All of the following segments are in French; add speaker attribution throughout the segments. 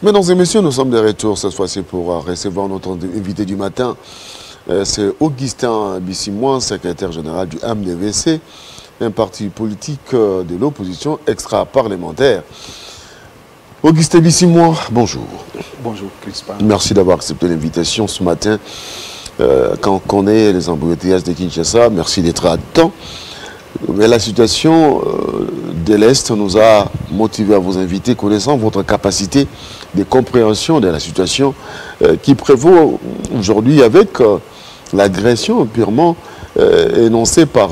Speaker 1: Mesdames et messieurs, nous sommes de retour cette fois-ci pour recevoir notre invité du matin. C'est Augustin Bissimois, secrétaire général du MDVC, un parti politique de l'opposition extra-parlementaire. Augustin Bissimois, bonjour.
Speaker 2: Bonjour, Crispin.
Speaker 1: Merci d'avoir accepté l'invitation ce matin. Quand on connaît les embouteillages de Kinshasa, merci d'être à temps. Mais la situation de l'Est nous a motivé à vous inviter, connaissant votre capacité de compréhension de la situation qui prévaut aujourd'hui avec l'agression purement énoncée par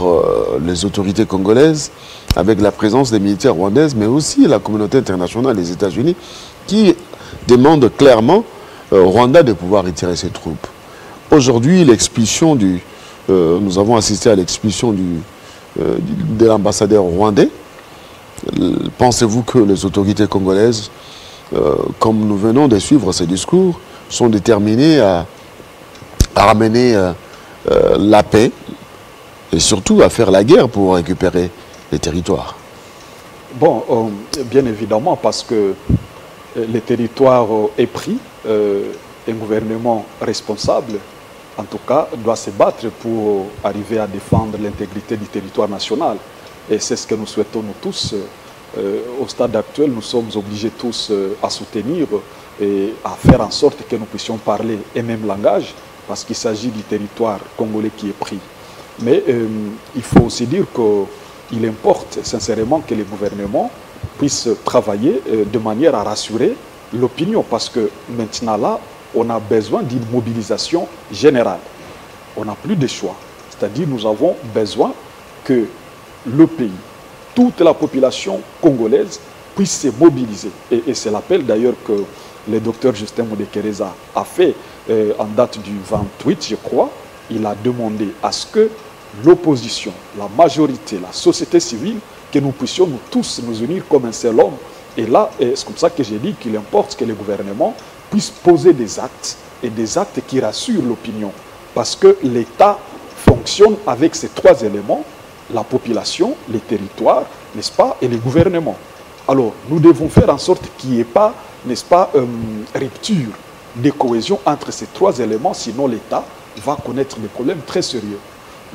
Speaker 1: les autorités congolaises, avec la présence des militaires rwandaises, mais aussi la communauté internationale des États-Unis qui demande clairement au Rwanda de pouvoir retirer ses troupes. Aujourd'hui, l'expulsion du... nous avons assisté à l'expulsion de l'ambassadeur rwandais. Pensez-vous que les autorités congolaises, comme nous venons de suivre ces discours, sont déterminées à ramener la paix et surtout à faire la guerre pour récupérer les territoires?
Speaker 2: Bon, bien évidemment, parce que le territoire est pris, un gouvernement responsable, en tout cas, doit se battre pour arriver à défendre l'intégrité du territoire national. Et c'est ce que nous souhaitons nous tous. Au stade actuel, nous sommes obligés tous à soutenir et à faire en sorte que nous puissions parler un même langage, parce qu'il s'agit du territoire congolais qui est pris. Mais il faut aussi dire qu'il importe sincèrement que les gouvernements puissent travailler de manière à rassurer l'opinion, parce que maintenant là, on a besoin d'une mobilisation générale. On n'a plus de choix. C'est-à-dire nous avons besoin que le pays, toute la population congolaise puisse se mobiliser. Et c'est l'appel d'ailleurs que le docteur Justin Mudekereza a fait en date du 28, je crois. Il a demandé à ce que l'opposition, la majorité, la société civile, que nous puissions nous tous nous unir comme un seul homme. Et là, c'est comme ça que j'ai dit qu'il importe que le gouvernement puisse poser des actes, et des actes qui rassurent l'opinion. Parce que l'État fonctionne avec ces trois éléments: la population, les territoires, n'est-ce pas, et les gouvernements. Alors, nous devons faire en sorte qu'il n'y ait pas, n'est-ce pas, rupture de cohésion entre ces trois éléments, sinon l'État va connaître des problèmes très sérieux.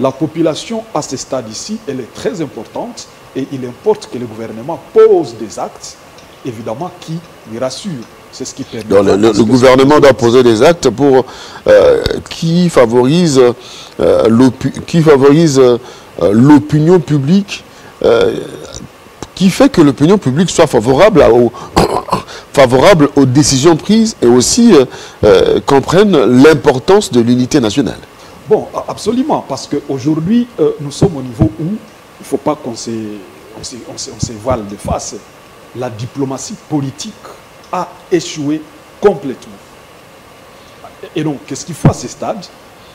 Speaker 2: La population, à ce stade ici, elle est très importante, et il importe que le gouvernement pose des actes, évidemment, qui lui rassurent. C'est ce qui permet.
Speaker 1: Donc, le gouvernement doit poser des actes pour qui favorise l'opinion publique, qui fait que l'opinion publique soit favorable aux décisions prises et aussi comprenne l'importance de l'unité nationale.
Speaker 2: Bon, absolument, parce qu'aujourd'hui, nous sommes au niveau où il ne faut pas qu'on se voile de face. La diplomatie politique a échoué complètement. Et donc, qu'est-ce qu'il faut à ce stade?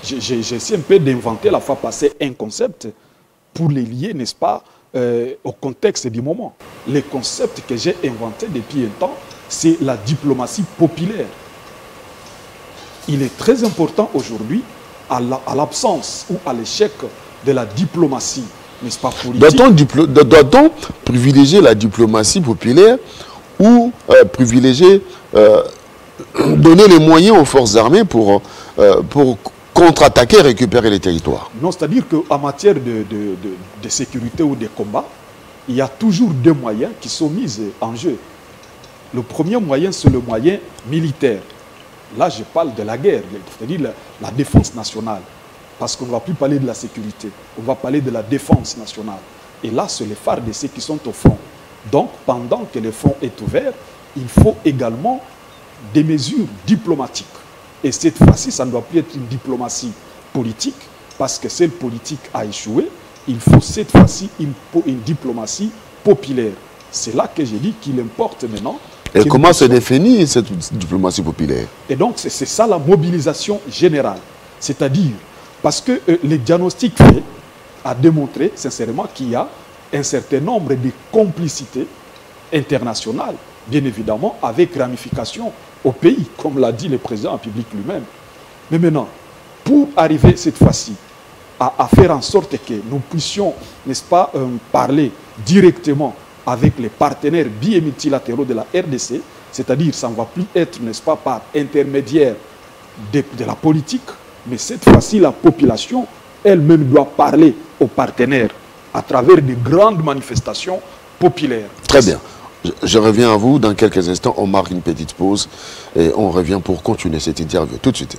Speaker 2: J'ai essayé un peu d'inventer la fois passée un concept pour les lier, n'est-ce pas, au contexte du moment. Le concept que j'ai inventé depuis un temps, c'est la diplomatie populaire. Il est très important aujourd'hui, à l'absence ou à l'échec de la diplomatie, n'est-ce pas, politique.
Speaker 1: Doit-on privilégier la diplomatie populaire ou privilégier, donner les moyens aux forces armées pour contre-attaquer et récupérer les territoires?
Speaker 2: Non, c'est-à-dire qu'en matière de sécurité ou de combat, il y a toujours deux moyens qui sont mis en jeu. Le premier moyen, c'est le moyen militaire. Là, je parle de la guerre, c'est-à-dire la défense nationale. Parce qu'on ne va plus parler de la sécurité, on va parler de la défense nationale. Et là, c'est les phares de ceux qui sont au front. Donc, pendant que le front est ouvert, il faut également des mesures diplomatiques. Et cette fois-ci, ça ne doit plus être une diplomatie politique, parce que celle politique a échoué. Il faut cette fois-ci une diplomatie populaire. C'est là que j'ai dit qu'il importe maintenant.
Speaker 1: Et comment se définit cette diplomatie populaire?
Speaker 2: Et donc, c'est ça la mobilisation générale. C'est-à-dire, parce que le diagnostic fait a démontré sincèrement qu'il y a un certain nombre de complicités internationales, bien évidemment, avec ramification au pays, comme l'a dit le président en public lui-même. Mais maintenant, pour arriver cette fois-ci à faire en sorte que nous puissions, n'est-ce pas, parler directement avec les partenaires bi- et multilatéraux de la RDC, C'est-à-dire, ça ne va plus être, n'est-ce pas, par intermédiaire de la politique, mais cette fois-ci, la population elle-même doit parler aux partenaires à travers de grandes manifestations populaires.
Speaker 1: Très bien. Je reviens à vous dans quelques instants. On marque une petite pause et on revient pour continuer cette interview tout de suite.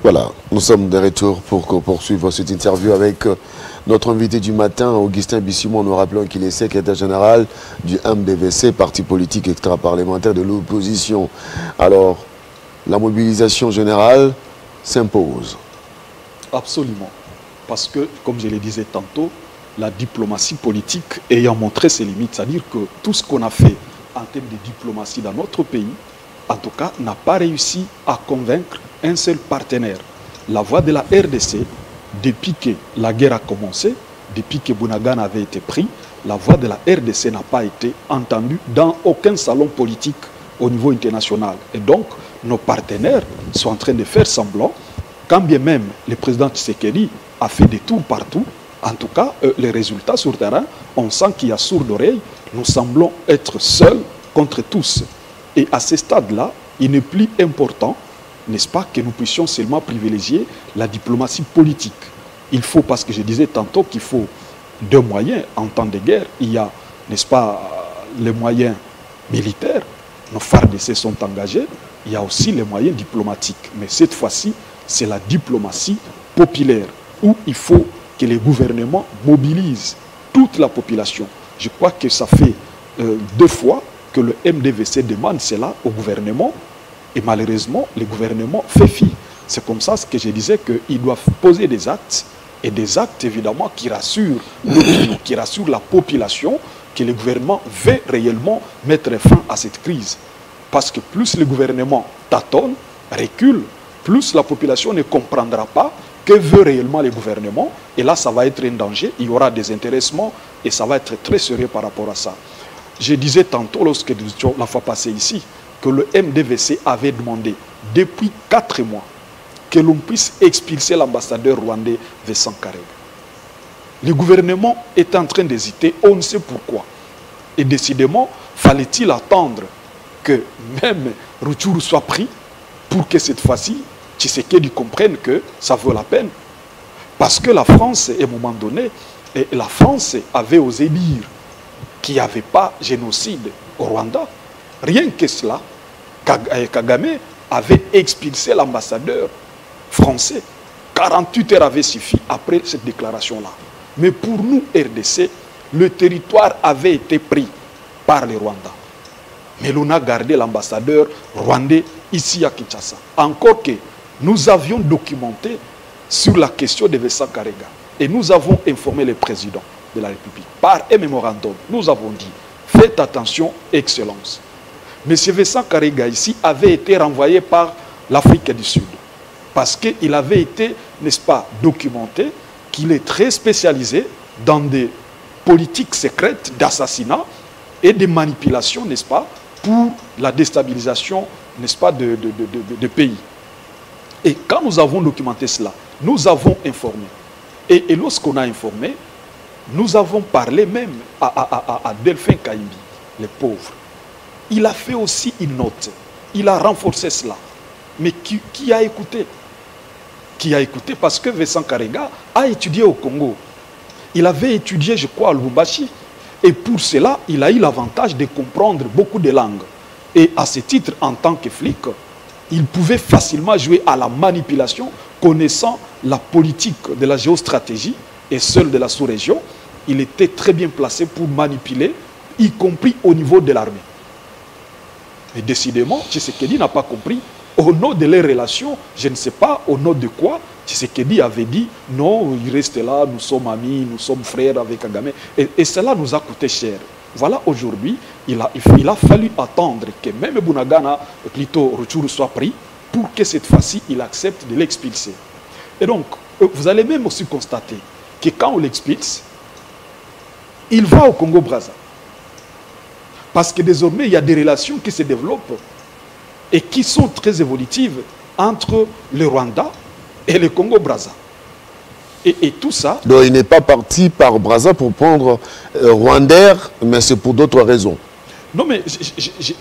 Speaker 1: Voilà, nous sommes de retour pour poursuivre cette interview avec notre invité du matin, Augustin Bissimon. Nous rappelons qu'il est secrétaire général du MDVC, parti politique extra-parlementaire de l'opposition. Alors, la mobilisation générale s'impose.
Speaker 2: Absolument. Parce que, comme je le disais tantôt, la diplomatie politique ayant montré ses limites, c'est-à-dire que tout ce qu'on a fait en termes de diplomatie dans notre pays, en tout cas, n'a pas réussi à convaincre un seul partenaire. La voix de la RDC, depuis que la guerre a commencé, depuis que Bunagana avait été pris, la voix de la RDC n'a pas été entendue dans aucun salon politique au niveau international. Et donc, nos partenaires sont en train de faire semblant, quand bien même le président Tshisekedi a fait des tours partout, en tout cas, les résultats sur le terrain, on sent qu'il y a sourd d'oreille, nous semblons être seuls contre tous. Et à ce stade-là, il n'est plus important, n'est-ce pas, que nous puissions seulement privilégier la diplomatie politique. Il faut, parce que je disais tantôt qu'il faut deux moyens en temps de guerre. Il y a, n'est-ce pas, les moyens militaires, nos FARDC sont engagés, il y a aussi les moyens diplomatiques. Mais cette fois-ci, c'est la diplomatie populaire, où il faut que les gouvernements mobilisent toute la population. Je crois que ça fait 2 fois que le MDVC demande cela au gouvernement et malheureusement, le gouvernement fait fi. C'est comme ça que je disais qu'ils doivent poser des actes et des actes évidemment qui rassurent l'opinion, qui rassurent la population, que le gouvernement veut réellement mettre fin à cette crise. Parce que plus le gouvernement tâtonne, recule, plus la population ne comprendra pas que veut réellement le gouvernement. Et là, ça va être un danger. Il y aura des intéressements et ça va être très sérieux par rapport à ça. Je disais tantôt, lorsque nous étions la fois passée ici, que le MDVC avait demandé depuis 4 mois que l'on puisse expulser l'ambassadeur rwandais Vincent Karega. Le gouvernement est en train d'hésiter, on ne sait pourquoi. Et décidément, fallait-il attendre que même Rutshuru soit pris pour que cette fois-ci, Tshisekedi comprenne que ça vaut la peine. Parce que la France, à un moment donné, la France avait osé dire qu'il n'y avait pas génocide au Rwanda. Rien que cela, Kagame avait expulsé l'ambassadeur français. 48 heures avaient suffi après cette déclaration-là. Mais pour nous, RDC, le territoire avait été pris par les Rwandais. Mais l'on a gardé l'ambassadeur rwandais ici à Kinshasa. Encore que nous avions documenté sur la question de Vincent Karega. Et nous avons informé le président de la République. Par un mémorandum, nous avons dit, faites attention, Excellence. M. Vincent Karega ici avait été renvoyé par l'Afrique du Sud. Parce qu'il avait été, n'est-ce pas, documenté qu'il est très spécialisé dans des politiques secrètes d'assassinat et de manipulation, n'est-ce pas, pour la déstabilisation, n'est-ce pas, de pays. Et quand nous avons documenté cela, nous avons informé. Et lorsqu'on a informé, nous avons parlé même à Delphin Kaimbi, le pauvre. Il a fait aussi une note. Il a renforcé cela. Mais qui a écouté? Qui a écouté? Parce que Vincent Karega a étudié au Congo. Il avait étudié, je crois, à Lubumbashi. Et pour cela, il a eu l'avantage de comprendre beaucoup de langues. Et à ce titre, en tant que flic, il pouvait facilement jouer à la manipulation, connaissant la politique de la géostratégie et celle de la sous-région. Il était très bien placé pour manipuler, y compris au niveau de l'armée. Mais décidément, Tshisekedi n'a pas compris. Au nom de leurs relations, je ne sais pas au nom de quoi, Tshisekedi avait dit non, il reste là, nous sommes amis, nous sommes frères avec Kagame. Et cela nous a coûté cher. Voilà, aujourd'hui, il a fallu attendre que même Bunagana, plutôt Rutshuru, soit pris pour que cette fois-ci, il accepte de l'expulser. Et donc, vous allez même aussi constater que quand on l'expulse, il va au Congo-Brazza. Parce que désormais, il y a des relations qui se développent et qui sont très évolutives entre le Rwanda et le Congo-Brazza. Et tout ça...
Speaker 1: Donc il n'est pas parti par Brazza pour prendre Rwandais, mais c'est pour d'autres raisons.
Speaker 2: Non, mais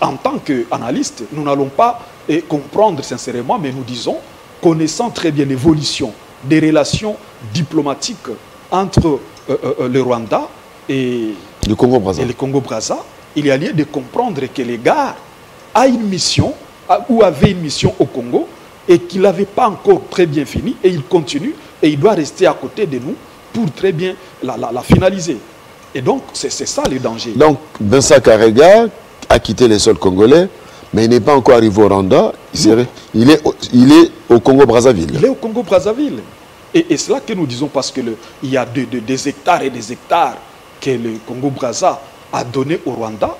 Speaker 2: en tant qu'analyste, nous n'allons pas comprendre sincèrement, mais nous disons, connaissant très bien l'évolution des relations diplomatiques entre le Rwanda et le Congo-Brazza, il y a lieu de comprendre que les gars a une mission, ou avait une mission au Congo, et qu'il n'avait pas encore très bien fini, et il continue, et il doit rester à côté de nous pour très bien la finaliser. Et donc, c'est ça le danger.
Speaker 1: Donc, Vincent Karega a quitté les sols congolais, mais il n'est pas encore arrivé au Rwanda. Il est au Congo-Brazzaville.
Speaker 2: Il est au Congo-Brazzaville. Et c'est là que nous disons, parce qu'il y a des hectares et des hectares que le Congo-Brazza a donné au Rwanda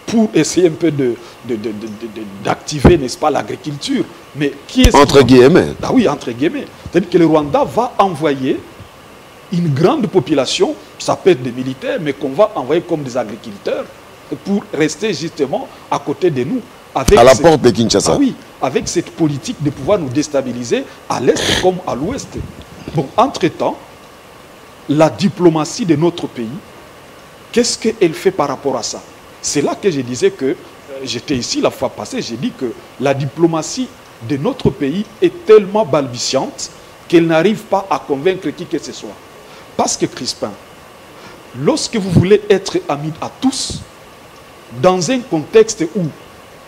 Speaker 2: pour essayer un peu d'activer, n'est-ce pas, l'agriculture. Mais qui est
Speaker 1: entre guillemets.
Speaker 2: Ah oui, entre guillemets. C'est-à-dire que le Rwanda va envoyer une grande population, ça peut être des militaires, mais qu'on va envoyer comme des agriculteurs pour rester justement à côté de nous. Avec
Speaker 1: à la porte de Kinshasa.
Speaker 2: Ah oui, avec cette politique de pouvoir nous déstabiliser à l'est comme à l'ouest. Bon, entre-temps, la diplomatie de notre pays, qu'est-ce qu'elle fait par rapport à ça? C'est là que je disais que, j'étais ici la fois passée, j'ai dit que la diplomatie de notre pays est tellement balbutiante qu'elle n'arrive pas à convaincre qui que ce soit. Parce que Crispin, lorsque vous voulez être amis à tous, dans un contexte où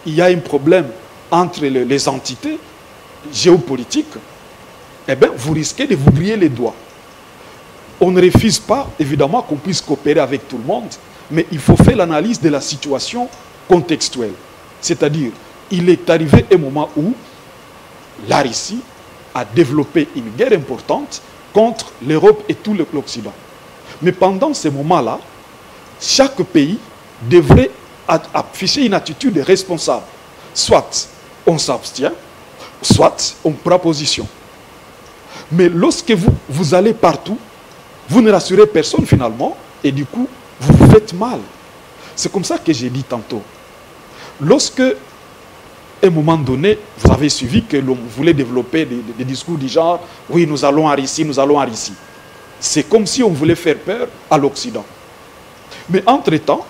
Speaker 2: il y a un problème entre les entités géopolitiques, eh bien, vous risquez de vous griller les doigts. On ne refuse pas, évidemment, qu'on puisse coopérer avec tout le monde, mais il faut faire l'analyse de la situation contextuelle. C'est-à-dire, il est arrivé un moment où la Russie a développé une guerre importante contre l'Europe et tout l'Occident. Mais pendant ce moment-là, chaque pays devrait afficher une attitude responsable. Soit on s'abstient, soit on prend position. Mais lorsque vous allez partout, vous ne rassurez personne finalement, et du coup, vous vous faites mal. C'est comme ça que j'ai dit tantôt. Lorsque, à un moment donné, vous avez suivi que l'on voulait développer des discours du genre « oui, nous allons en Russie, nous allons en Russie ». C'est comme si on voulait faire peur à l'Occident. Mais entre-temps,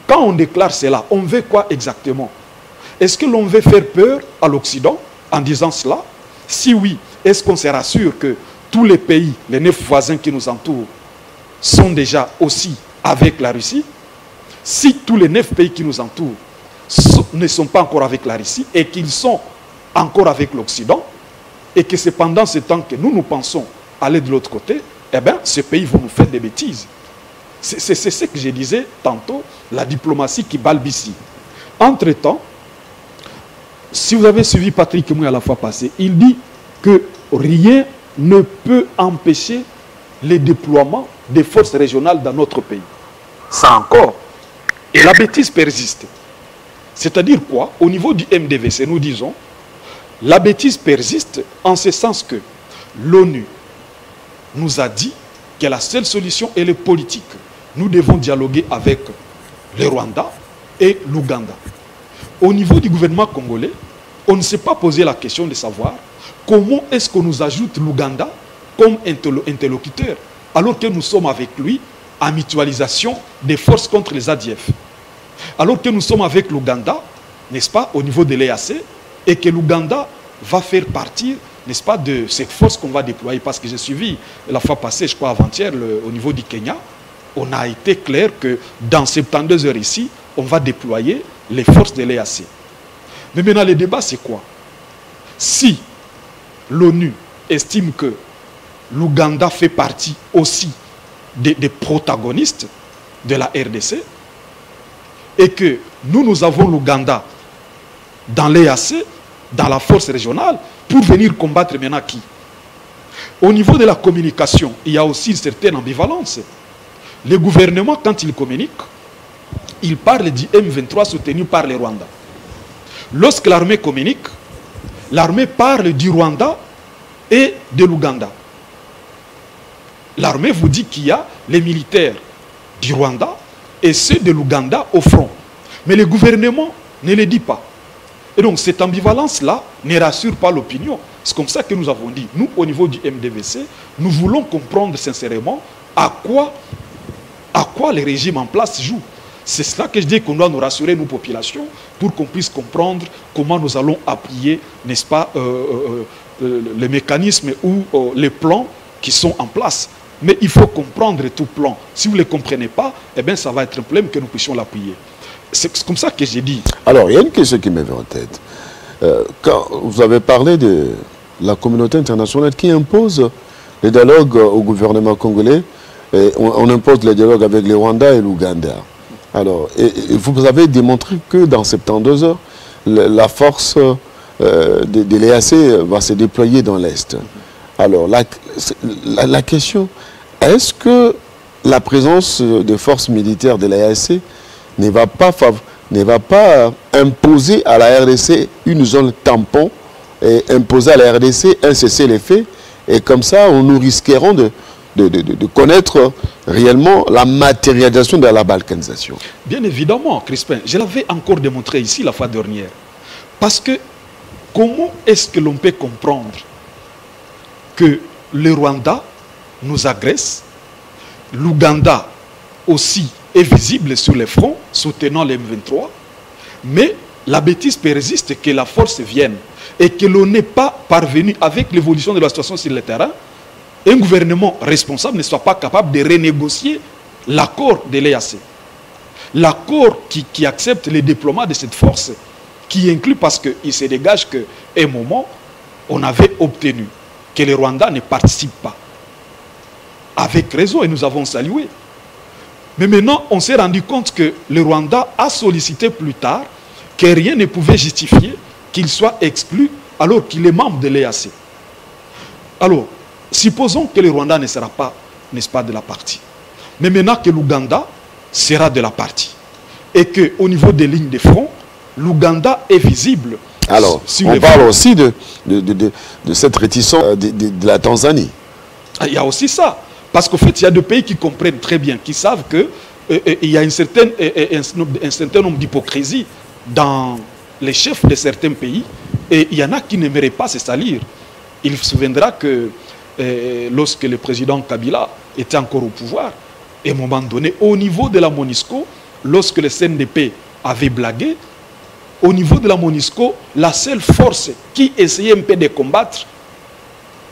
Speaker 2: quand on déclare cela, on veut quoi exactement? Est-ce que l'on veut faire peur à l'Occident en disant cela? Si oui, est-ce qu'on se rassure que tous les pays, les 9 voisins qui nous entourent, sont déjà aussi avec la Russie? Si tous les 9 pays qui nous entourent ne sont pas encore avec la Russie et qu'ils sont encore avec l'Occident, et que c'est pendant ce temps que nous pensons aller de l'autre côté, eh bien, ces pays vont nous faire des bêtises. C'est ce que je disais tantôt, la diplomatie qui balbutie. Entre-temps, si vous avez suivi Patrick Mouy à la fois passée, il dit que rien ne peut empêcher le déploiement des forces régionales dans notre pays. Ça encore. Et la bêtise persiste. C'est-à-dire quoi? Au niveau du MDVC, nous disons, la bêtise persiste en ce sens que l'ONU nous a dit que la seule solution est le politique. Nous devons dialoguer avec le Rwanda et l'Ouganda. Au niveau du gouvernement congolais, on ne s'est pas posé la question de savoir comment est-ce qu'on nous ajoute l'Ouganda comme interlocuteur, alors que nous sommes avec lui en mutualisation des forces contre les ADF. Alors que nous sommes avec l'Ouganda, n'est-ce pas, au niveau de l'EAC, et que l'Ouganda va faire partir, n'est-ce pas, de cette force qu'on va déployer. Parce que j'ai suivi la fois passée, je crois avant-hier, au niveau du Kenya, on a été clair que dans 72 heures ici, on va déployer les forces de l'EAC. Mais maintenant, le débat, c'est quoi? Si l'ONU estime que l'Ouganda fait partie aussi des protagonistes de la RDC, et que nous avons l'Ouganda dans l'EAC, dans la force régionale, pour venir combattre maintenant qui? Au niveau de la communication, il y a aussi une certaine ambivalence. Le gouvernement, quand il communique, il parle du M23 soutenu par le Rwanda. Lorsque l'armée communique, l'armée parle du Rwanda et de l'Ouganda. L'armée vous dit qu'il y a les militaires du Rwanda et ceux de l'Ouganda au front. Mais le gouvernement ne le dit pas. Et donc cette ambivalence-là ne rassure pas l'opinion. C'est comme ça que nous avons dit, nous au niveau du MDVC, nous voulons comprendre sincèrement à quoi le régime en place joue. C'est cela que je dis qu'on doit nous rassurer, nos populations, pour qu'on puisse comprendre comment nous allons appuyer, n'est-ce pas, les mécanismes ou les plans qui sont en place. Mais il faut comprendre tout plan. Si vous ne le comprenez pas, eh bien, ça va être un problème que nous puissions l'appuyer. C'est comme ça que j'ai dit.
Speaker 1: Alors, il y a une question qui m'est venue en tête. Quand vous avez parlé de la communauté internationale qui impose le dialogue au gouvernement congolais, et on impose le dialogue avec le Rwanda et l'Ouganda. Alors, et vous avez démontré que dans 72 heures, la force de l'EAC va se déployer dans l'Est. Alors, la question, est-ce que la présence des forces militaires de l'EAC ne va pas imposer à la RDC une zone tampon et imposer à la RDC un cessez-le-feu, et comme ça, nous risquerons de connaître réellement la matérialisation de la balkanisation.
Speaker 2: Bien évidemment, Crispin, je l'avais encore démontré ici la fois dernière. Parce que comment est-ce que l'on peut comprendre que le Rwanda nous agresse, l'Ouganda aussi est visible sur les fronts, soutenant les M23, mais la bêtise persiste que la force vienne et que l'on n'est pas parvenu, avec l'évolution de la situation sur le terrain, un gouvernement responsable ne soit pas capable de renégocier l'accord de l'EAC. L'accord qui accepte le déploiement de cette force, qui inclut, parce qu'il se dégage qu'à un moment, on avait obtenu que le Rwanda ne participe pas. Avec raison, et nous avons salué. Mais maintenant, on s'est rendu compte que le Rwanda a sollicité plus tard que rien ne pouvait justifier qu'il soit exclu alors qu'il est membre de l'EAC. Alors, supposons que le Rwanda ne sera pas, n'est-ce pas, de la partie. Mais maintenant que l'Ouganda sera de la partie. Et qu'au niveau des lignes de front, l'Ouganda est visible.
Speaker 1: Alors, on parle aussi de cette réticence de la Tanzanie.
Speaker 2: Il y a aussi ça. Parce qu'en fait, il y a des pays qui comprennent très bien, qui savent qu'il y a un certain nombre d'hypocrisies dans les chefs de certains pays. Et il y en a qui n'aimeraient pas se salir. Il se souviendra que lorsque le président Kabila était encore au pouvoir, à un moment donné, au niveau de la MONUSCO, lorsque le CNDP avait blagué, au niveau de la MONUSCO, la seule force qui essayait un peu de combattre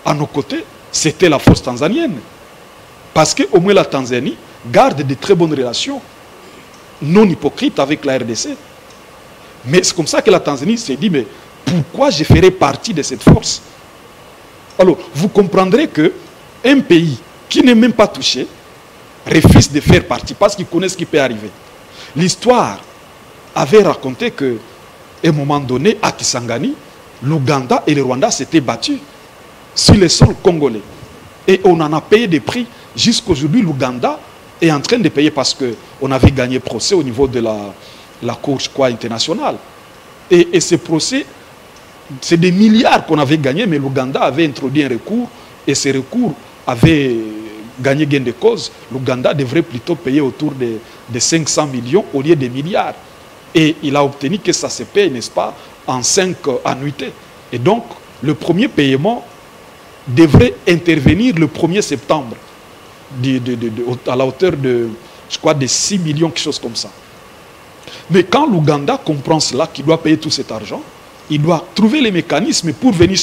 Speaker 2: à nos côtés, c'était la force tanzanienne. Parce qu'au moins la Tanzanie garde de très bonnes relations non hypocrites avec la RDC. Mais c'est comme ça que la Tanzanie s'est dit, mais pourquoi je ferai partie de cette force? Alors, vous comprendrez qu'un pays qui n'est même pas touché refuse de faire partie parce qu'il connaît ce qui peut arriver. L'histoire avait raconté qu'à un moment donné, à Kisangani, l'Ouganda et le Rwanda s'étaient battus sur le sol congolais. Et on en a payé des prix. Jusqu'aujourd'hui, l'Ouganda est en train de payer parce qu'on avait gagné procès au niveau de la Cour internationale. Et ce procès, c'est des milliards qu'on avait gagné, mais l'Ouganda avait introduit un recours et ce recours avait gagné gain de cause. L'Ouganda devrait plutôt payer autour de 500 millions au lieu des milliards. Et il a obtenu que ça se paye, n'est-ce pas, en 5 annuités. Et donc, le premier paiement devrait intervenir le 1er septembre, à la hauteur de, je crois, de 6 millions, quelque chose comme ça. Mais quand l'Ouganda comprend cela, qu'il doit payer tout cet argent, il doit trouver les mécanismes pour venir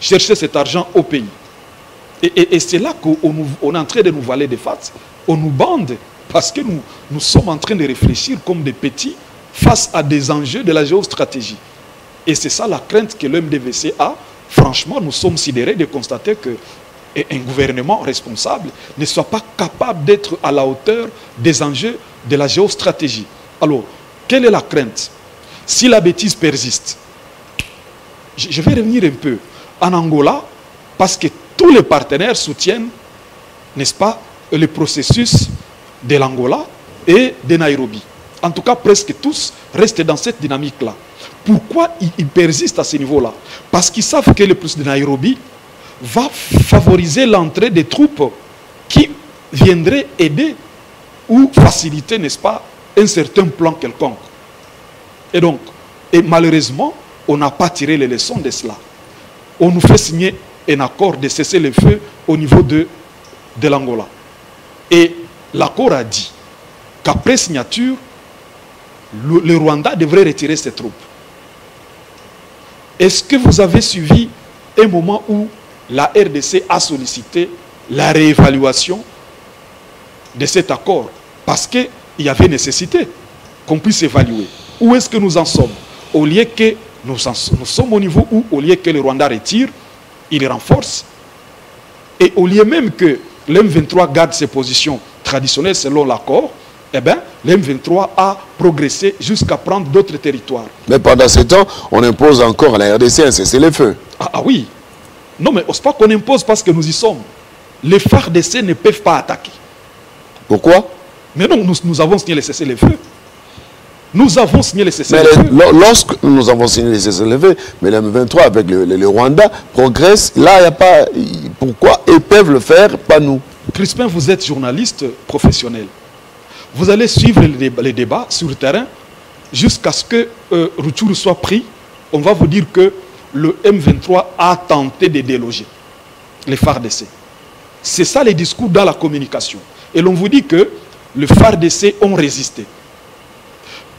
Speaker 2: chercher cet argent au pays. Et c'est là qu'on est en train de nous valer des faces. On nous bande parce que nous sommes en train de réfléchir comme des petits face à des enjeux de la géostratégie. Et c'est ça la crainte que l'MDVC a. Franchement, nous sommes sidérés de constater qu'un gouvernement responsable ne soit pas capable d'être à la hauteur des enjeux de la géostratégie. Alors, quelle est la crainte? Si la bêtise persiste, je vais revenir un peu en Angola, parce que tous les partenaires soutiennent, n'est-ce pas, le processus de l'Angola et de Nairobi. En tout cas, presque tous restent dans cette dynamique-là. Pourquoi ils persistent à ce niveau-là? Parce qu'ils savent que le processus de Nairobi va favoriser l'entrée des troupes qui viendraient aider ou faciliter, n'est-ce pas, un certain plan quelconque. Et donc, malheureusement, on n'a pas tiré les leçons de cela. On nous fait signer un accord de cesser le feu au niveau de l'Angola. Et l'accord a dit qu'après signature, le Rwanda devrait retirer ses troupes. Est-ce que vous avez suivi un moment où la RDC a sollicité la réévaluation de cet accord? Parce qu'il y avait nécessité qu'on puisse évaluer. Où est-ce que nous en sommes? Au lieu que nous sommes au niveau où, au lieu que le Rwanda retire, il renforce. Et au lieu même que l'M23 garde ses positions traditionnelles selon l'accord, eh bien, l'M23 a progressé jusqu'à prendre d'autres territoires.
Speaker 1: Mais pendant ce temps, on impose encore à la RDC un cessez-le-feu.
Speaker 2: Ah oui. Non, mais c'est pas qu'on impose parce que nous y sommes. Les FARDC ne peuvent pas attaquer.
Speaker 1: Pourquoi?
Speaker 2: Mais non, nous avons signé le cessez-le-feu. Nous avons signé le cessez-le-feu.
Speaker 1: Lorsque nous avons signé le cessez-le-feu, mais l'M23 avec le Rwanda progresse, là, il n'y a pas... Pourquoi ils peuvent le faire, pas nous?
Speaker 2: Crispin, vous êtes journaliste professionnel. Vous allez suivre les débats sur le terrain jusqu'à ce que Rutshuru soit pris. On va vous dire que le M23 a tenté de déloger les FARDC. C'est ça les discours dans la communication. Et l'on vous dit que les FARDC ont résisté.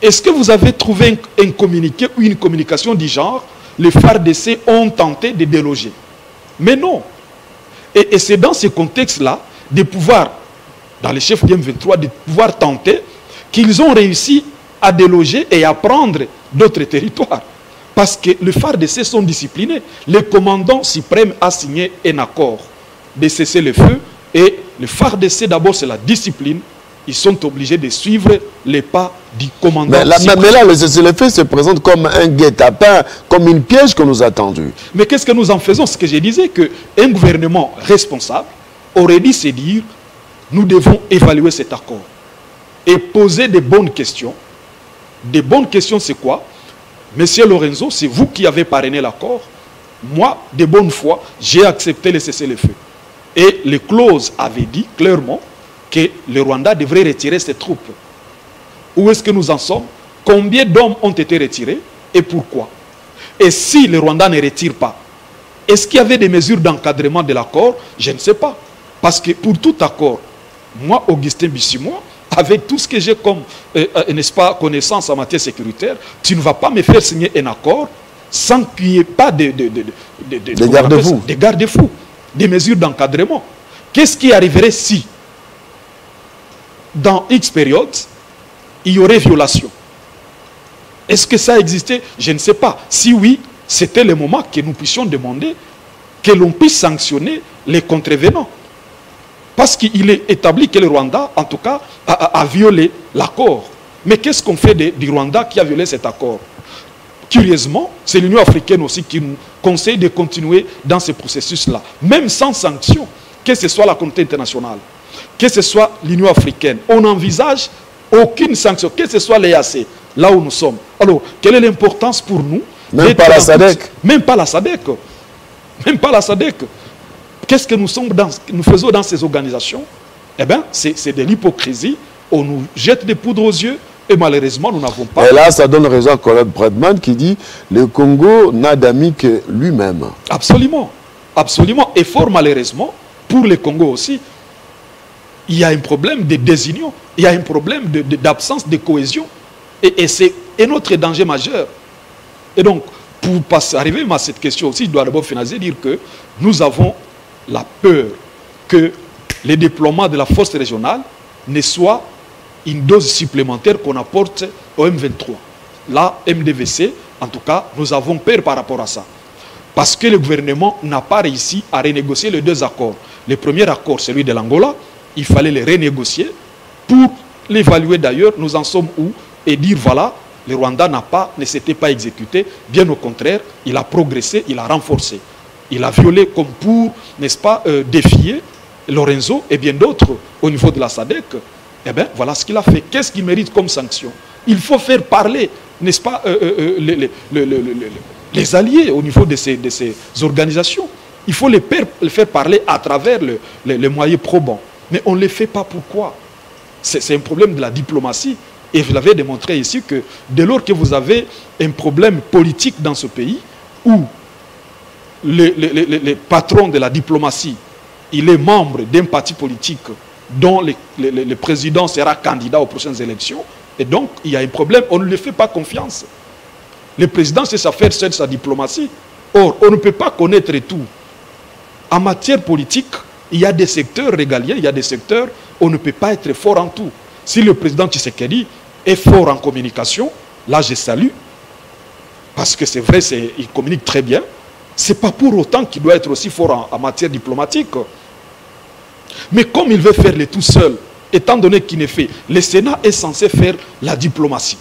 Speaker 2: Est-ce que vous avez trouvé un communiqué ou une communication du genre les FARDC ont tenté de déloger? Mais non. Et c'est dans ce contexte-là de pouvoir, dans les chefs du M23, de pouvoir tenter qu'ils ont réussi à déloger et à prendre d'autres territoires. Parce que les FARDC sont disciplinés. Le commandant suprême a signé un accord de cesser le feu. Et les FARDC, d'abord, c'est la discipline. Ils sont obligés de suivre les pas du commandant suprême.
Speaker 1: Mais là, le cessez-le-feu se présente comme un guet-apens, comme une piège que nous a tendu.
Speaker 2: Mais qu'est-ce que nous en faisons? Ce que je disais, qu'un gouvernement responsable aurait dû se dire, nous devons évaluer cet accord et poser des bonnes questions. Des bonnes questions, c'est quoi? Monsieur Lorenzo, c'est vous qui avez parrainé l'accord. Moi, de bonne foi, j'ai accepté le cessez-le-feu. Et les clauses avaient dit clairement que le Rwanda devrait retirer ses troupes. Où est-ce que nous en sommes? Combien d'hommes ont été retirés et pourquoi? Et si le Rwanda ne retire pas, est-ce qu'il y avait des mesures d'encadrement de l'accord? Je ne sais pas. Parce que pour tout accord, moi, Augustin Bissimois, avec tout ce que j'ai comme, n'est-ce pas, connaissance en matière sécuritaire, tu ne vas pas me faire signer un accord sans qu'il n'y ait pas de
Speaker 1: garde-fous.
Speaker 2: Des garde-fous, des mesures d'encadrement. Qu'est-ce qui arriverait si, dans X période, il y aurait violation? Est-ce que ça existait? Je ne sais pas. Si oui, c'était le moment que nous puissions demander que l'on puisse sanctionner les contrevenants. Parce qu'il est établi que le Rwanda, en tout cas, a violé l'accord. Mais qu'est-ce qu'on fait du Rwanda qui a violé cet accord? Curieusement, c'est l'Union africaine aussi qui nous conseille de continuer dans ce processus-là. Même sans sanction, que ce soit la communauté internationale, que ce soit l'Union africaine, on n'envisage aucune sanction, que ce soit l'EAC, là où nous sommes. Alors, quelle est l'importance pour nous?
Speaker 1: Même pas la SADC.
Speaker 2: Même pas la SADC. Même pas la SADC. Qu'est-ce que nous faisons dans ces organisations? Eh bien, c'est de l'hypocrisie. On nous jette des poudres aux yeux et malheureusement, nous n'avons pas...
Speaker 1: Et là, ça donne raison à Colette Bredman qui dit « Le Congo n'a d'amis que lui-même ». Absolument.
Speaker 2: Absolument. Et fort malheureusement, pour le Congo aussi, il y a un problème de désunion. Il y a un problème d'absence de cohésion. Et c'est un autre danger majeur. Et donc, pour arriver à cette question aussi, je dois d'abord finaliser et dire que nous avons la peur que le déploiement de la force régionale ne soit une dose supplémentaire qu'on apporte au M23. Là, MDVC, en tout cas, nous avons peur par rapport à ça. Parce que le gouvernement n'a pas réussi à renégocier les deux accords. Le premier accord, celui de l'Angola, il fallait le renégocier. Pour l'évaluer d'ailleurs, nous en sommes où? Et dire voilà, le Rwanda ne s'était pas exécuté. Bien au contraire, il a progressé, il a renforcé. Il a violé comme pour, n'est-ce pas, défier Lorenzo et bien d'autres au niveau de la SADC. Eh bien, voilà ce qu'il a fait. Qu'est-ce qu'il mérite comme sanction? Il faut faire parler, n'est-ce pas, les alliés au niveau de ces organisations. Il faut les faire parler à travers les moyens probants. Mais on ne les fait pas. Pourquoi? C'est un problème de la diplomatie. Et vous l'avez démontré ici que dès lors que vous avez un problème politique dans ce pays, où les patrons de la diplomatie, il est membre d'un parti politique dont le président sera candidat aux prochaines élections, Et donc, il y a un problème, on ne lui fait pas confiance. Le président, c'est sa faire seule sa diplomatie. Or, on ne peut pas connaître tout. En matière politique, il y a des secteurs régaliens, il y a des secteurs où on ne peut pas être fort en tout. Si le président Tshisekedi est fort en communication, là je salue, parce que c'est vrai, il communique très bien. Ce n'est pas pour autant qu'il doit être aussi fort en matière diplomatique. Mais comme il veut faire le tout seul, étant donné qu'il ne fait, le Sénat est censé faire la diplomatie.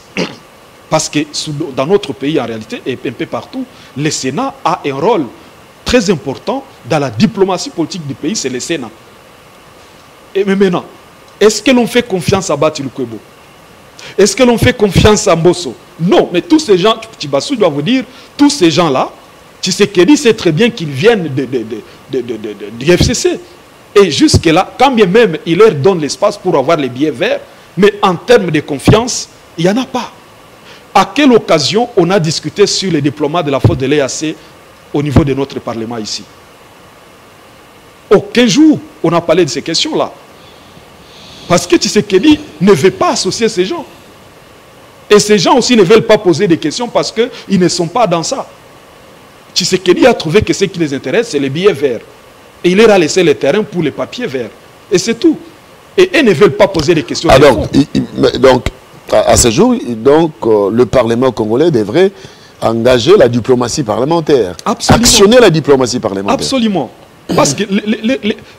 Speaker 2: Parce que dans notre pays, en réalité, et un peu partout, le Sénat a un rôle très important dans la diplomatie politique du pays, c'est le Sénat. Mais maintenant, est-ce que l'on fait confiance à Bati Lukwebo? Est-ce que l'on fait confiance à Mbosso? Non, mais tous ces gens, Tibassou doit vous dire, tous ces gens-là, Tshisekedi sait très bien qu'ils viennent du FCC. Et jusque-là, quand bien même il leur donne l'espace pour avoir les billets verts, mais en termes de confiance, il n'y en a pas. À quelle occasion on a discuté sur le déploiement de la force de l'EAC au niveau de notre Parlement ici? Aucun jour on a parlé de ces questions-là. Parce que Tshisekedi ne veut pas associer ces gens. Et ces gens aussi ne veulent pas poser des questions parce qu'ils ne sont pas dans ça. Tshisekedi a trouvé que ce qui les intéresse, c'est les billets verts. Et il leur a laissé le terrain pour les papiers verts. Et c'est tout. Et ils ne veulent pas poser des questions.
Speaker 1: Alors, donc, à ce jour, donc, le Parlement congolais devrait engager la diplomatie parlementaire.
Speaker 2: Absolument.
Speaker 1: Actionner la diplomatie parlementaire.
Speaker 2: Absolument. Parce que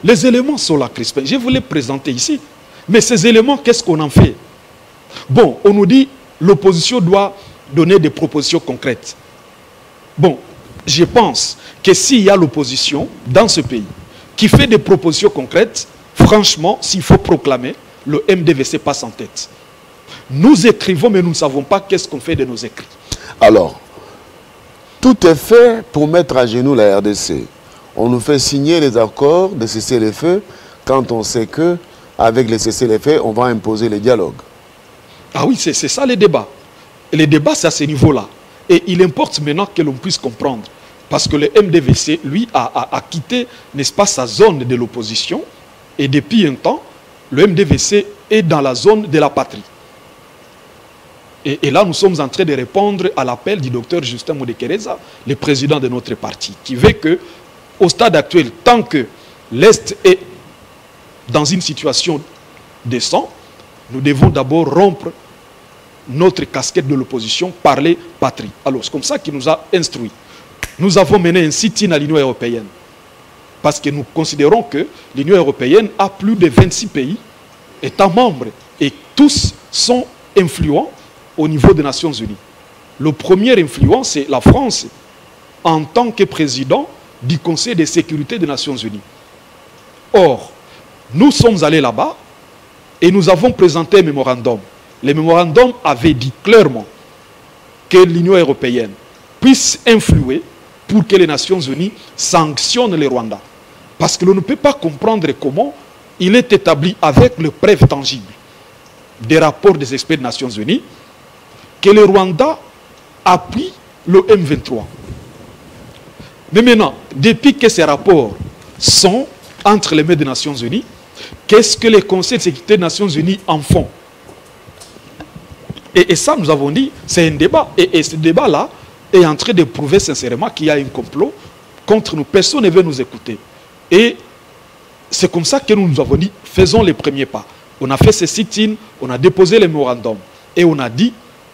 Speaker 2: les éléments sont là, Crispin. Je vous les présenter ici. Mais ces éléments, qu'est-ce qu'on en fait? Bon, on nous dit l'opposition doit donner des propositions concrètes. Bon, je pense que s'il y a l'opposition dans ce pays qui fait des propositions concrètes, franchement, s'il faut proclamer, le MDVC passe en tête. Nous écrivons, mais nous ne savons pas qu'est-ce qu'on fait de nos écrits.
Speaker 1: Alors, tout est fait pour mettre à genoux la RDC. On nous fait signer les accords de cessez-le-feu quand on sait que avec les cessez-le-feu, on va imposer les dialogues.
Speaker 2: Ah oui, c'est ça les débats. Et les débats, c'est à ce niveau-là. Et il importe maintenant que l'on puisse comprendre. Parce que le MDVC, lui, a quitté, n'est-ce pas, sa zone de l'opposition. Et depuis un temps, le MDVC est dans la zone de la patrie. Et là, nous sommes en train de répondre à l'appel du docteur Justin Mudekereza, le président de notre parti, qui veut que, au stade actuel, tant que l'Est est dans une situation décente, nous devons d'abord rompre notre casquette de l'opposition, parler patrie. Alors, c'est comme ça qu'il nous a instruits. Nous avons mené un sit-in à l'Union européenne. Parce que nous considérons que l'Union européenne a plus de 26 pays, États membres, et tous sont influents au niveau des Nations Unies. Le premier influent, c'est la France, en tant que président du Conseil de sécurité des Nations Unies. Or, nous sommes allés là-bas et nous avons présenté un mémorandum. Le mémorandum avait dit clairement que l'Union européenne puisse influer pour que les Nations Unies sanctionnent le Rwanda. Parce que l'on ne peut pas comprendre comment il est établi avec le preuve tangible des rapports des experts des Nations Unies que le Rwanda appuie le M23. Mais maintenant, depuis que ces rapports sont entre les mains des Nations Unies, qu'est-ce que les conseils de sécurité des Nations Unies en font? Et ça, nous avons dit, c'est un débat. Et ce débat-là est en train de prouver sincèrement qu'il y a un complot contre nous. Personne ne veut nous écouter. Et c'est comme ça que nous avons dit, faisons les premiers pas. On a fait ce sit-in, on a déposé les mémorandums. Et on a dit,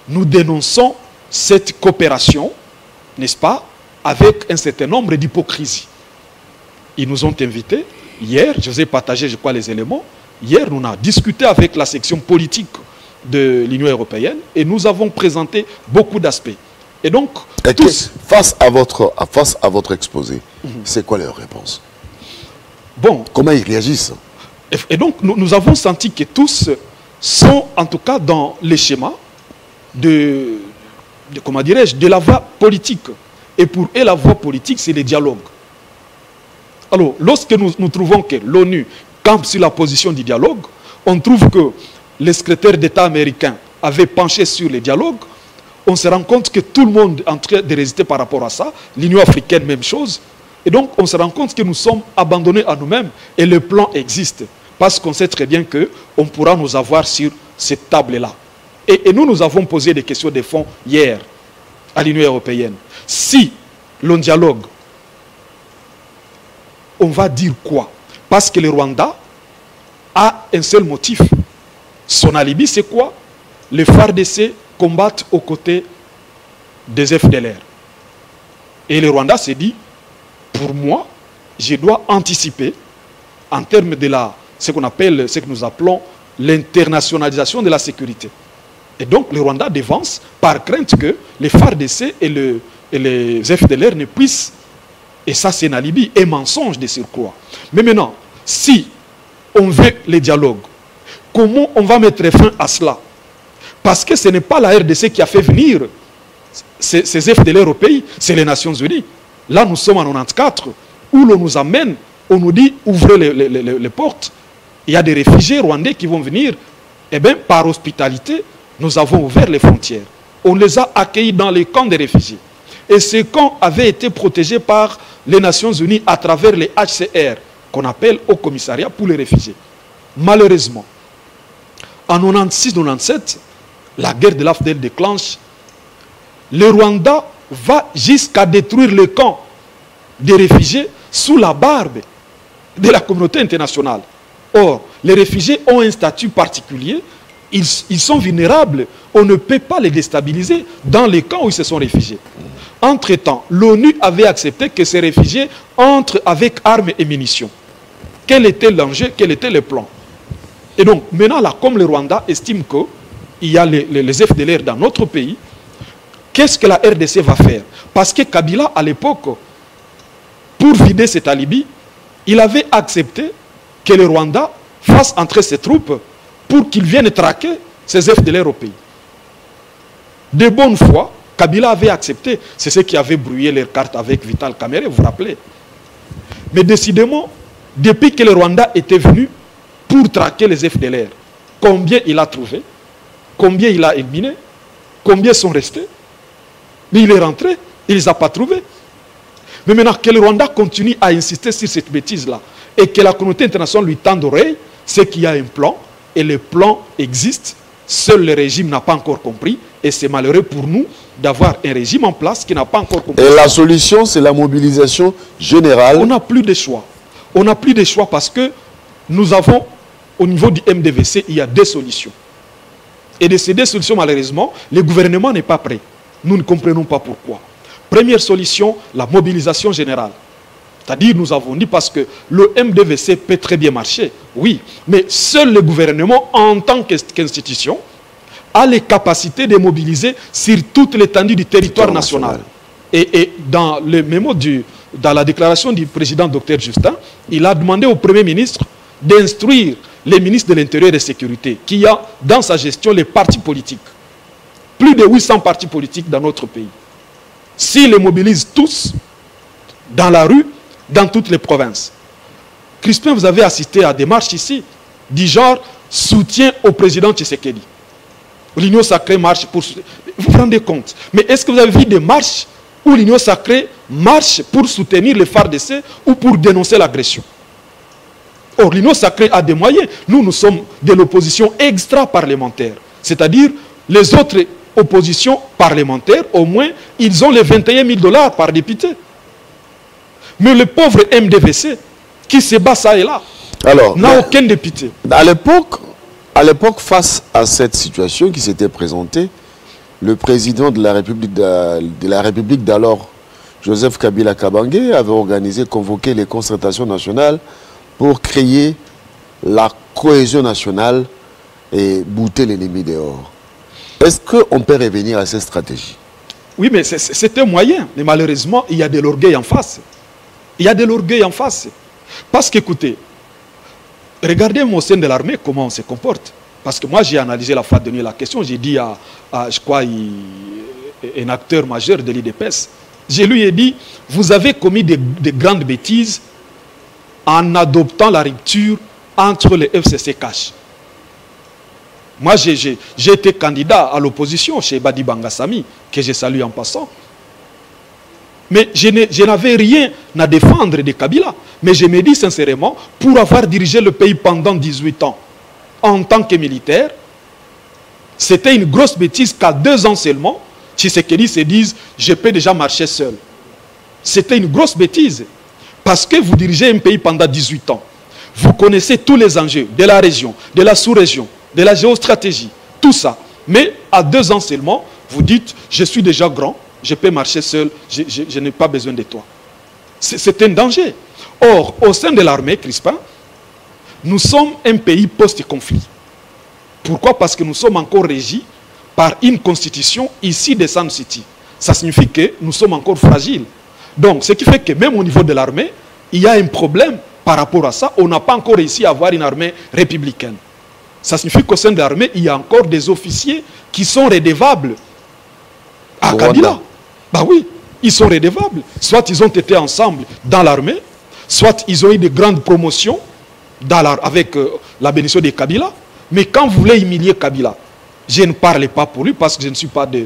Speaker 2: nous dénonçons cette coopération, n'est-ce pas, avec un certain nombre d'hypocrisies. Ils nous ont invités. Hier, je vous ai partagé, je crois, les éléments. Hier, nous avons discuté avec la section politique de l'Union européenne et nous avons présenté beaucoup d'aspects. Et donc,
Speaker 1: face à votre exposé, c'est quoi leur réponse?
Speaker 2: Bon.
Speaker 1: Comment ils réagissent?
Speaker 2: Et donc, nous avons senti que tous sont, en tout cas, dans les schémas comment dirais-je, de la voie politique. Et pour eux, la voie politique, c'est le dialogue. Alors, lorsque nous trouvons que l'ONU campe sur la position du dialogue, on trouve que le secrétaire d'État américain avait penché sur le dialogue, on se rend compte que tout le monde est en train de résister par rapport à ça, l'Union africaine, même chose. Et donc, on se rend compte que nous sommes abandonnés à nous-mêmes et le plan existe. Parce qu'on sait très bien qu'on pourra nous avoir sur cette table-là. Et nous avons posé des questions de fond hier à l'Union européenne. Si l'on dialogue, on va dire quoi? Parce que le Rwanda a un seul motif. Son alibi, c'est quoi? Les FARDC combattent aux côtés des FDLR. Et le Rwanda s'est dit, pour moi, je dois anticiper en termes de ce que nous appelons l'internationalisation de la sécurité. Et donc, le Rwanda dévance par crainte que les FARDC et les FDLR ne puissent, et ça c'est un alibi, un mensonge de surcroît. Mais maintenant, si on veut les dialogues, comment on va mettre fin à cela? Parce que ce n'est pas la RDC qui a fait venir ces FDLR au pays, c'est les Nations Unies. Là, nous sommes en 94, où l'on nous amène, on nous dit, ouvrez les portes. Il y a des réfugiés rwandais qui vont venir. Eh bien, par hospitalité, nous avons ouvert les frontières. On les a accueillis dans les camps des réfugiés. Et ces camps avaient été protégés par les Nations Unies à travers les HCR, qu'on appelle Haut Commissariat pour les réfugiés. Malheureusement, en 96-97, la guerre de l'AFDEL déclenche. Le Rwanda va jusqu'à détruire le camp des réfugiés sous la barbe de la communauté internationale. Or, les réfugiés ont un statut particulier. Ils sont vulnérables. On ne peut pas les déstabiliser dans les camps où ils se sont réfugiés. Entre-temps, l'ONU avait accepté que ces réfugiés entrent avec armes et munitions. Quel était l'enjeu? Quel était le plan? Et donc, maintenant, là, comme le Rwanda estime qu'il y a les FDLR dans notre pays, qu'est-ce que la RDC va faire? Parce que Kabila, à l'époque, pour vider cet alibi, il avait accepté que le Rwanda fasse entrer ses troupes pour qu'ils viennent traquer ces FDLR au pays. De bonne foi, Kabila avait accepté. C'est ce qui avait brouillé les cartes avec Vital Kamerhe, vous vous rappelez. Mais décidément, depuis que le Rwanda était venu pour traquer les FDLR, combien il a trouvé, combien il a éliminé, combien sont restés. Mais il est rentré, il ne les a pas trouvés. Mais maintenant que le Rwanda continue à insister sur cette bêtise-là et que la communauté internationale lui tend l'oreille, c'est qu'il y a un plan et le plan existe. Seul le régime n'a pas encore compris et c'est malheureux pour nous d'avoir un régime en place qui n'a pas encore compris.
Speaker 1: Et la solution, c'est la mobilisation générale.
Speaker 2: On n'a plus de choix. On n'a plus de choix parce que nous avons, au niveau du MDVC, il y a deux solutions. Et de ces deux solutions, malheureusement, le gouvernement n'est pas prêt. Nous ne comprenons pas pourquoi. Première solution, la mobilisation générale. C'est-à-dire, nous avons dit, parce que le MDVC peut très bien marcher, oui, mais seul le gouvernement, en tant qu'institution, a les capacités de mobiliser sur toute l'étendue du territoire national. Et dans le mémo, dans la déclaration du président Dr Justin, il a demandé au Premier ministre d'instruire les ministres de l'Intérieur et de la Sécurité, qui a dans sa gestion les partis politiques. Plus de 800 partis politiques dans notre pays. S'ils les mobilisent tous, dans la rue, dans toutes les provinces. Crispin, vous avez assisté à des marches ici, du genre soutien au président Tshisekedi. L'Union sacrée marche pour... Vous vous rendez compte? Mais est-ce que vous avez vu des marches où l'Union sacrée marche pour soutenir les FARDC ou pour dénoncer l'agression? Or, l'Union sacrée a des moyens. Nous sommes de l'opposition extra-parlementaire. C'est-à-dire, les autres oppositions parlementaires, au moins, ils ont les 21 000 $ par député. Mais le pauvre MDVC, qui se bat ça et là, n'a aucun député.
Speaker 1: À l'époque, face à cette situation qui s'était présentée, le président de la République d'alors, Joseph Kabila Kabange, avait organisé, convoqué les concertations nationales pour créer la cohésion nationale et bouter l'ennemi dehors. Est-ce qu'on peut revenir à cette stratégie?
Speaker 2: Oui, mais c'est un moyen. Mais malheureusement, il y a de l'orgueil en face. Il y a de l'orgueil en face. Parce qu'écoutez, regardez au sein de l'armée comment on se comporte. Parce que moi, j'ai analysé la fois de nuit la question. J'ai dit à je crois, un acteur majeur de l'IDPS, je lui ai dit, vous avez commis de grandes bêtises en adoptant la rupture entre les FCC-CACH. Moi, j'ai été candidat à l'opposition chez Badi Bangassami, que je salue en passant. Mais je n'avais rien à défendre de Kabila. Mais je me dis sincèrement, pour avoir dirigé le pays pendant 18 ans, en tant que militaire, C'était une grosse bêtise qu'à 2 ans seulement, Tshisekedi se dise « je peux déjà marcher seul ». C'était une grosse bêtise. Parce que vous dirigez un pays pendant 18 ans. Vous connaissez tous les enjeux de la région, de la sous-région, de la géostratégie, tout ça. Mais à 2 ans seulement, vous dites « je suis déjà grand, je peux marcher seul, je n'ai pas besoin de toi ». C'est un danger. Or, au sein de l'armée, Crispin, nous sommes un pays post-conflit. Pourquoi? Parce que nous sommes encore régis par une constitution ici de Sun City. Ça signifie que nous sommes encore fragiles. Donc, ce qui fait que même au niveau de l'armée, il y a un problème par rapport à ça. On n'a pas encore réussi à avoir une armée républicaine. Ça signifie qu'au sein de l'armée, il y a encore des officiers qui sont redevables à Kabila. Bah oui, ils sont redevables. Soit ils ont été ensemble dans l'armée, soit ils ont eu de grandes promotions avec la bénédiction de Kabila. Mais quand vous voulez humilier Kabila, je ne parle pas pour lui parce que je ne suis pas de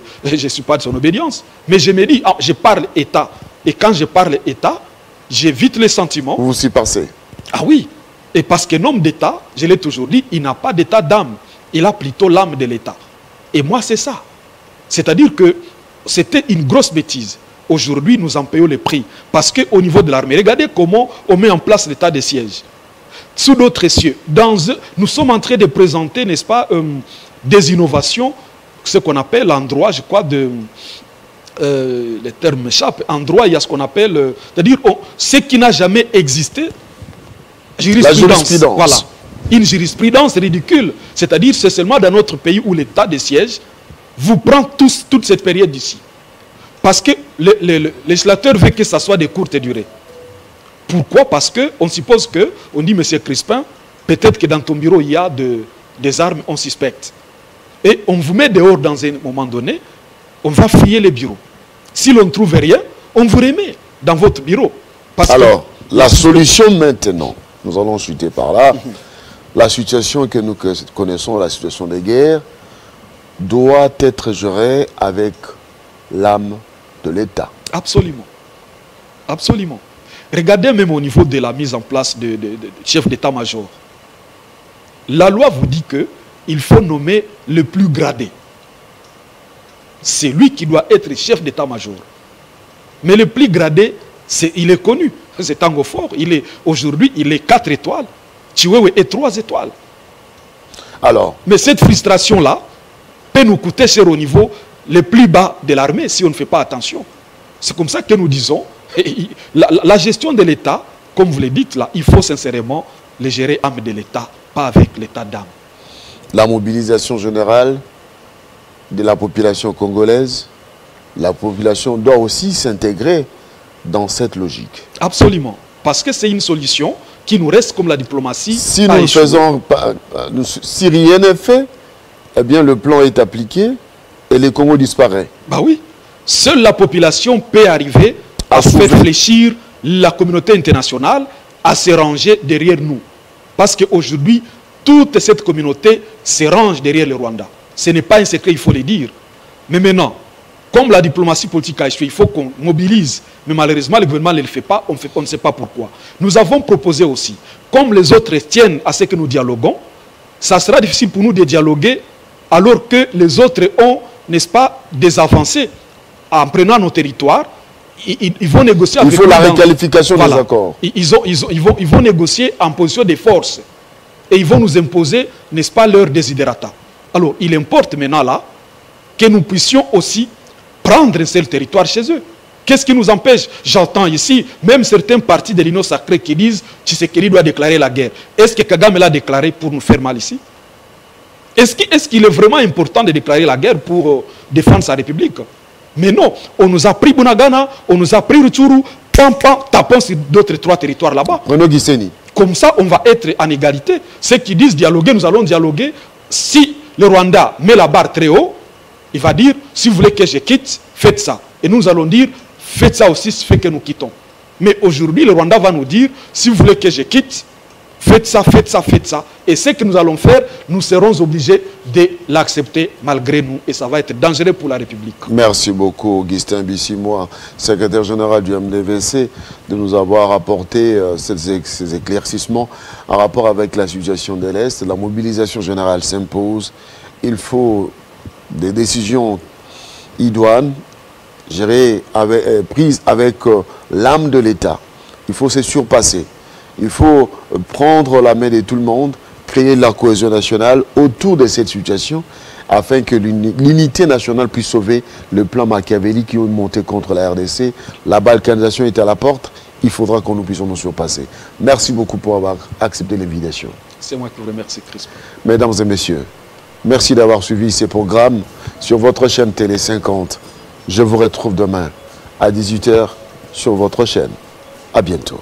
Speaker 2: son obédience. Mais je me dis, je parle État. Et quand je parle État, j'évite les sentiments.
Speaker 1: Vous s'y passez.
Speaker 2: Ah oui. Et parce qu'un homme d'État, je l'ai toujours dit, il n'a pas d'état d'âme. Il a plutôt l'âme de l'État. Et moi, c'est ça. C'est-à-dire que c'était une grosse bêtise. Aujourd'hui, nous en payons le prix. Parce qu'au niveau de l'armée, regardez comment on met en place l'état de siège. Sous d'autres cieux, nous sommes en train de présenter, n'est-ce pas, des innovations, ce qu'on appelle en droit, je crois, les termes m'échappent. En droit, il y a ce qu'on appelle, c'est-à-dire ce qui n'a jamais existé,
Speaker 1: la jurisprudence.
Speaker 2: Voilà. Une jurisprudence ridicule. C'est-à-dire, c'est seulement dans notre pays où l'état de siège vous prend toute cette période d'ici. Parce que le législateur veut que ça soit de courte durée. Pourquoi? Parce qu'on suppose que, on dit, monsieur Crispin, peut-être que dans ton bureau, il y a des armes, on suspecte. Et on vous met dehors dans un moment donné, on va fouiller les bureaux. Si l'on ne trouve rien, on vous remet dans votre bureau.
Speaker 1: Alors, la solution maintenant, nous allons chuter par là, la situation que nous connaissons, la situation de guerre, doit être gérée avec l'âme de l'État.
Speaker 2: Absolument. Absolument. Regardez même au niveau de la mise en place de chef d'état-major. La loi vous dit qu'il faut nommer le plus gradé. C'est lui qui doit être chef d'état-major. Mais le plus gradé, il est connu. C'est Tango Fort. Aujourd'hui, il est 4 étoiles. Chiwewe est 3 étoiles.
Speaker 1: Alors.
Speaker 2: Mais cette frustration-là peut nous coûter cher au niveau le plus bas de l'armée si on ne fait pas attention. C'est comme ça que nous disons, la gestion de l'État, comme vous le dites là, il faut sincèrement le gérer âme de l'État, pas avec l'état d'âme.
Speaker 1: La mobilisation générale de la population congolaise, la population doit aussi s'intégrer dans cette logique.
Speaker 2: Absolument. Parce que c'est une solution qui nous reste comme la diplomatie.
Speaker 1: Si nous ne faisons pas, si rien n'est fait, eh bien le plan est appliqué et les Congo disparaît.
Speaker 2: Bah oui. Seule la population peut arriver à faire fléchir la communauté internationale, à se ranger derrière nous. Parce qu'aujourd'hui, toute cette communauté se range derrière le Rwanda. Ce n'est pas un secret, il faut le dire. Mais maintenant, comme la diplomatie politique a échoué, il faut qu'on mobilise. Mais malheureusement, le gouvernement ne le fait pas, on ne sait pas pourquoi. Nous avons proposé aussi, comme les autres tiennent à ce que nous dialoguons, ça sera difficile pour nous de dialoguer alors que les autres ont, n'est-ce pas, des avancées. En prenant nos territoires, ils vont négocier avec nous.
Speaker 1: Il faut la réqualification des accords.
Speaker 2: Ils vont négocier en position de force. Et ils vont nous imposer, n'est-ce pas, leur desiderata. Alors, il importe maintenant là que nous puissions aussi prendre un seul territoire chez eux. Qu'est-ce qui nous empêche? J'entends ici, même certains partis de l'Union sacrée qui disent que Tshisekedi doit déclarer la guerre. Est-ce que Kagame l'a déclaré pour nous faire mal ici? Est-ce qu'il est vraiment important de déclarer la guerre pour défendre sa République? Mais non, on nous a pris Bunagana, on nous a pris Rutshuru, tapons sur d'autres 3 territoires là-bas.
Speaker 1: Renaud Guisseni.
Speaker 2: Comme ça, on va être en égalité. Ceux qui disent dialoguer, nous allons dialoguer. Si le Rwanda met la barre très haut, il va dire, si vous voulez que je quitte, faites ça. Et nous allons dire, faites ça aussi, ce fait que nous quittons. Mais aujourd'hui, le Rwanda va nous dire, si vous voulez que je quitte, faites ça, faites ça, faites ça. Et ce que nous allons faire, nous serons obligés de l'accepter malgré nous. Et ça va être dangereux pour la République.
Speaker 1: Merci beaucoup, Augustin Bissimois, secrétaire général du MDVC, de nous avoir apporté ces éclaircissements en rapport avec la situation de l'Est. La mobilisation générale s'impose. Il faut des décisions idoines, prises avec l'âme de l'État. Il faut se surpasser. Il faut prendre la main de tout le monde, créer de la cohésion nationale autour de cette situation afin que l'unité nationale puisse sauver le plan machiavélique qui est monté contre la RDC. La balkanisation est à la porte. Il faudra que nous puissions nous surpasser. Merci beaucoup pour avoir accepté l'invitation.
Speaker 2: C'est moi qui vous remercie, Crispin.
Speaker 1: Mesdames et messieurs, merci d'avoir suivi ces programmes sur votre chaîne Télé 50. Je vous retrouve demain à 18 h sur votre chaîne. À bientôt.